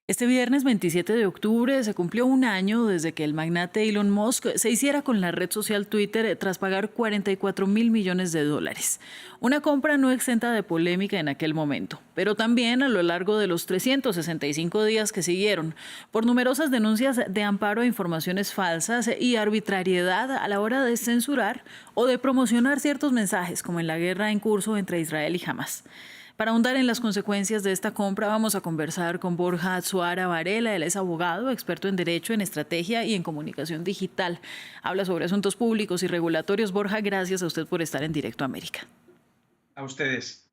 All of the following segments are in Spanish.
Este viernes 27 de octubre se cumplió un año desde que el magnate Elon Musk se hiciera con la red social Twitter tras pagar 44 mil millones de dólares. Una compra no exenta de polémica en aquel momento, pero también a lo largo de los 365 días que siguieron, por numerosas denuncias de amparo a informaciones falsas y arbitrariedad a la hora de censurar o de promocionar ciertos mensajes, como en la guerra en curso entre Israel y Hamas. Para ahondar en las consecuencias de esta compra, vamos a conversar con Borja Suara Varela. Él es abogado, experto en Derecho, en Estrategia y en Comunicación Digital. Habla sobre asuntos públicos y regulatorios. Borja, gracias a usted por estar en Directo América. A ustedes.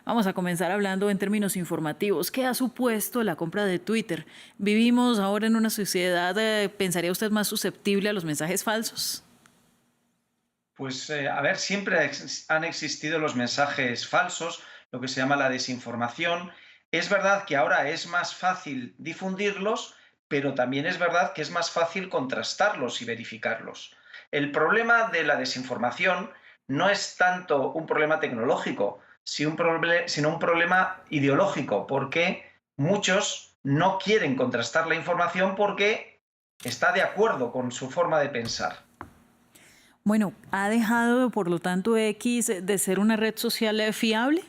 Vamos a comenzar hablando en términos informativos. ¿Qué ha supuesto la compra de Twitter? ¿Vivimos ahora en una sociedad, pensaría usted, más susceptible a los mensajes falsos? Pues, a ver, siempre han existido los mensajes falsos, lo que se llama la desinformación. Es verdad que ahora es más fácil difundirlos, pero también es verdad que es más fácil contrastarlos y verificarlos. El problema de la desinformación no es tanto un problema tecnológico, sino un problema ideológico, porque muchos no quieren contrastar la información porque está de acuerdo con su forma de pensar. Bueno, ¿ha dejado, por lo tanto, X de ser una red social fiable?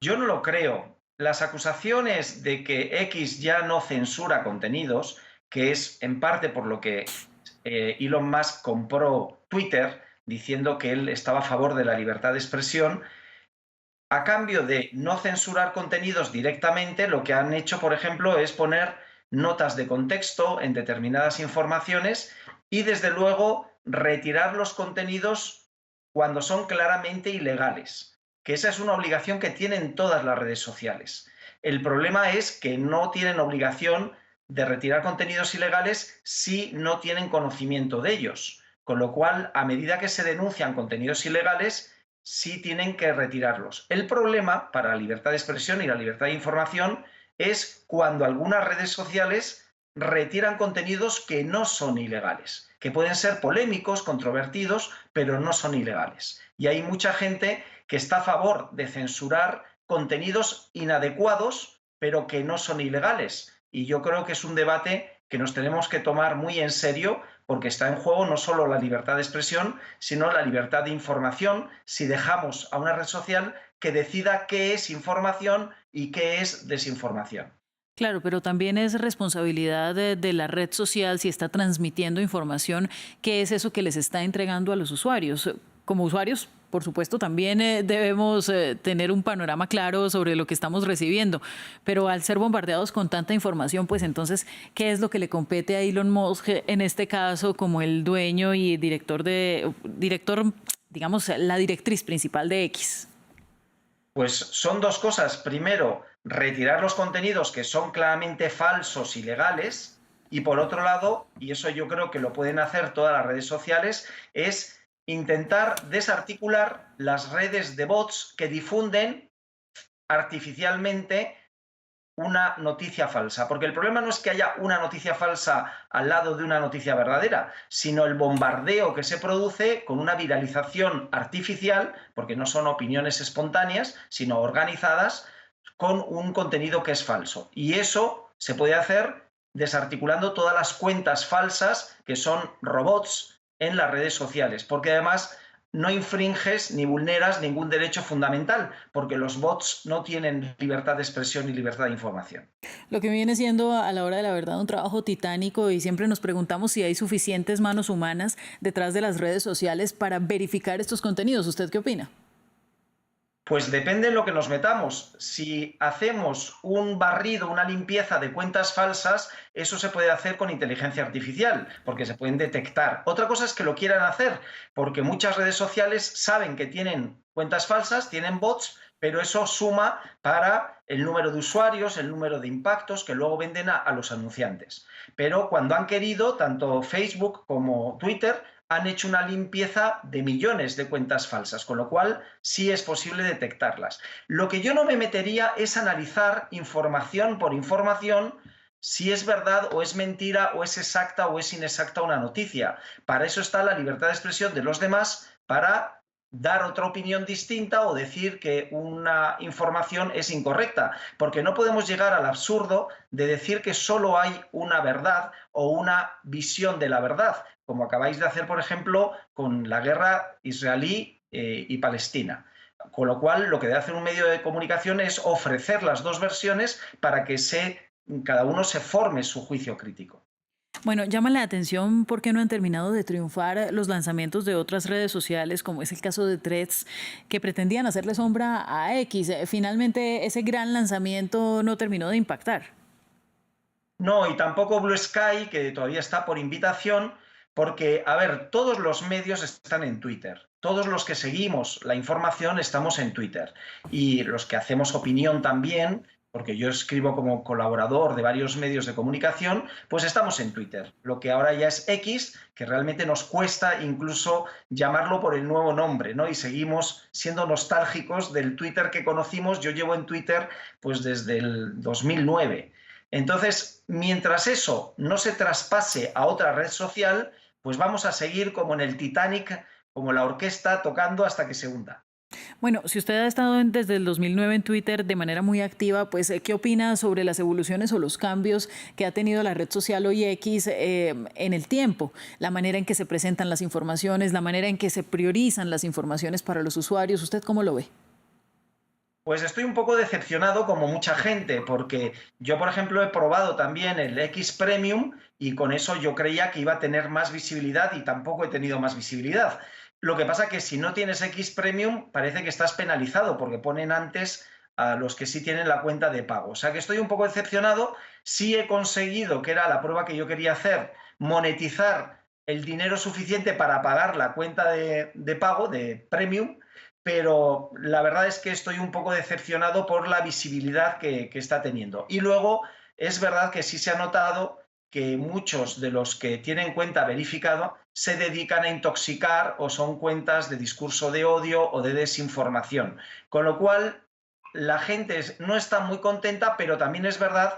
Yo no lo creo. Las acusaciones de que X ya no censura contenidos, que es en parte por lo que Elon Musk compró Twitter, diciendo que él estaba a favor de la libertad de expresión, a cambio de no censurar contenidos directamente, lo que han hecho, por ejemplo, es poner notas de contexto en determinadas informaciones y, desde luego, retirar los contenidos cuando son claramente ilegales, que esa es una obligación que tienen todas las redes sociales. El problema es que no tienen obligación de retirar contenidos ilegales si no tienen conocimiento de ellos, con lo cual, a medida que se denuncian contenidos ilegales, sí tienen que retirarlos. El problema para la libertad de expresión y la libertad de información es cuando algunas redes sociales retiran contenidos que no son ilegales, que pueden ser polémicos, controvertidos, pero no son ilegales. Y hay mucha gente que está a favor de censurar contenidos inadecuados, pero que no son ilegales. Y yo creo que es un debate que nos tenemos que tomar muy en serio, porque está en juego no solo la libertad de expresión, sino la libertad de información, si dejamos a una red social que decida qué es información y qué es desinformación. Claro, pero también es responsabilidad de la red social si está transmitiendo información, qué es eso que les está entregando a los usuarios. Como usuarios, por supuesto, también debemos tener un panorama claro sobre lo que estamos recibiendo, pero al ser bombardeados con tanta información, pues entonces, ¿qué es lo que le compete a Elon Musk en este caso como el dueño y director, digamos, la directriz principal de X? Pues son dos cosas. Primero, retirar los contenidos que son claramente falsos y legales. Y por otro lado, y eso yo creo que lo pueden hacer todas las redes sociales, es intentar desarticular las redes de bots que difunden artificialmente una noticia falsa, porque el problema no es que haya una noticia falsa al lado de una noticia verdadera, sino el bombardeo que se produce con una viralización artificial, porque no son opiniones espontáneas, sino organizadas, con un contenido que es falso. Y eso se puede hacer desarticulando todas las cuentas falsas que son robots en las redes sociales, porque además no infringes ni vulneras ningún derecho fundamental, porque los bots no tienen libertad de expresión y libertad de información. Lo que viene siendo a la hora de la verdad un trabajo titánico y siempre nos preguntamos si hay suficientes manos humanas detrás de las redes sociales para verificar estos contenidos. ¿Usted qué opina? Pues depende en lo que nos metamos. Si hacemos un barrido, una limpieza de cuentas falsas, eso se puede hacer con inteligencia artificial, porque se pueden detectar. Otra cosa es que lo quieran hacer, porque muchas redes sociales saben que tienen cuentas falsas, tienen bots, pero eso suma para el número de usuarios, el número de impactos que luego venden a los anunciantes. Pero cuando han querido, tanto Facebook como Twitter han hecho una limpieza de millones de cuentas falsas, con lo cual sí es posible detectarlas. Lo que yo no me metería es analizar información por información si es verdad o es mentira o es exacta o es inexacta una noticia. Para eso está la libertad de expresión de los demás, para dar otra opinión distinta o decir que una información es incorrecta, porque no podemos llegar al absurdo de decir que solo hay una verdad o una visión de la verdad, como acabáis de hacer, por ejemplo, con la guerra israelí y palestina. Con lo cual, lo que debe hacer un medio de comunicación es ofrecer las dos versiones para que cada uno se forme su juicio crítico. Bueno, llama la atención por qué no han terminado de triunfar los lanzamientos de otras redes sociales, como es el caso de Threads, que pretendían hacerle sombra a X. Finalmente, ese gran lanzamiento no terminó de impactar. No, y tampoco Blue Sky, que todavía está por invitación, porque, a ver, todos los medios están en Twitter. Todos los que seguimos la información estamos en Twitter. Y los que hacemos opinión también, porque yo escribo como colaborador de varios medios de comunicación, pues estamos en Twitter. Lo que ahora ya es X, que realmente nos cuesta incluso llamarlo por el nuevo nombre, ¿no? Y seguimos siendo nostálgicos del Twitter que conocimos. Yo llevo en Twitter pues desde el 2009. Entonces, mientras eso no se traspase a otra red social, pues vamos a seguir como en el Titanic, como la orquesta tocando hasta que se hunda. Bueno, si usted ha estado desde el 2009 en Twitter de manera muy activa, pues ¿qué opina sobre las evoluciones o los cambios que ha tenido la red social hoy X en el tiempo? La manera en que se presentan las informaciones, la manera en que se priorizan las informaciones para los usuarios. ¿Usted cómo lo ve? Pues estoy un poco decepcionado como mucha gente, porque yo, por ejemplo, he probado también el X Premium y con eso yo creía que iba a tener más visibilidad y tampoco he tenido más visibilidad. Lo que pasa que si no tienes X Premium parece que estás penalizado porque ponen antes a los que sí tienen la cuenta de pago. O sea que estoy un poco decepcionado. Sí he conseguido, que era la prueba que yo quería hacer, monetizar el dinero suficiente para pagar la cuenta de pago, de Premium, pero la verdad es que estoy un poco decepcionado por la visibilidad que está teniendo. Y luego es verdad que sí se ha notado que muchos de los que tienen cuenta verificada se dedican a intoxicar o son cuentas de discurso de odio o de desinformación. Con lo cual, la gente no está muy contenta, pero también es verdad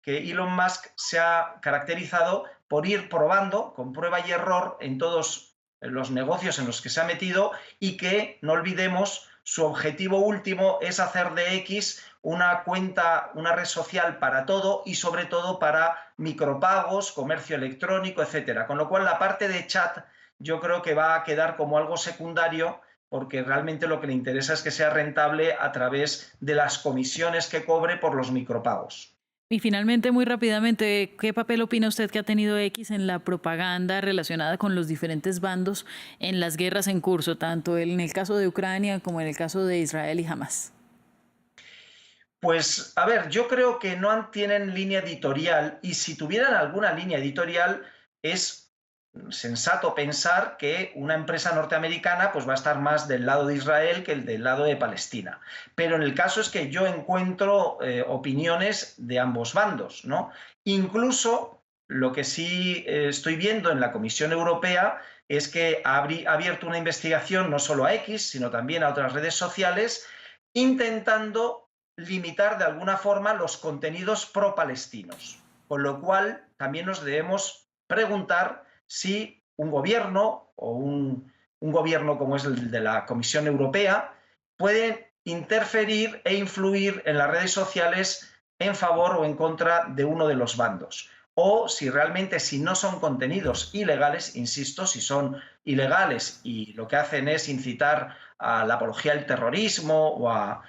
que Elon Musk se ha caracterizado por ir probando con prueba y error en todos los negocios en los que se ha metido y que, no olvidemos, su objetivo último es hacer de X una cuenta, una red social para todo y sobre todo para micropagos, comercio electrónico, etcétera. Con lo cual la parte de chat yo creo que va a quedar como algo secundario porque realmente lo que le interesa es que sea rentable a través de las comisiones que cobre por los micropagos. Y finalmente, muy rápidamente, ¿qué papel opina usted que ha tenido X en la propaganda relacionada con los diferentes bandos en las guerras en curso, tanto en el caso de Ucrania como en el caso de Israel y Hamas? Pues, a ver, yo creo que no tienen línea editorial y si tuvieran alguna línea editorial es sensato pensar que una empresa norteamericana pues va a estar más del lado de Israel que el del lado de Palestina. Pero en el caso es que yo encuentro opiniones de ambos bandos, ¿no? Incluso lo que sí estoy viendo en la Comisión Europea es que ha abierto una investigación no solo a X, sino también a otras redes sociales, intentando limitar de alguna forma los contenidos pro-palestinos. Con lo cual también nos debemos preguntar si un gobierno o un gobierno como es el de la Comisión Europea puede interferir e influir en las redes sociales en favor o en contra de uno de los bandos. O si realmente, si no son contenidos ilegales, insisto, si son ilegales y lo que hacen es incitar a la apología del terrorismo o a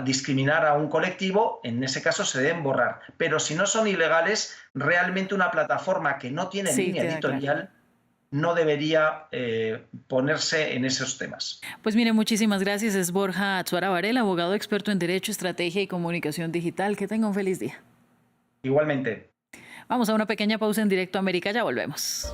discriminar a un colectivo, en ese caso se deben borrar. Pero si no son ilegales, realmente una plataforma que no tiene Sí, línea queda claro. editorial no debería ponerse en esos temas. Pues mire, muchísimas gracias. Es Borja Atzuara Varela, abogado experto en Derecho, Estrategia y Comunicación Digital. Que tenga un feliz día. Igualmente. Vamos a una pequeña pausa en Directo América, ya volvemos.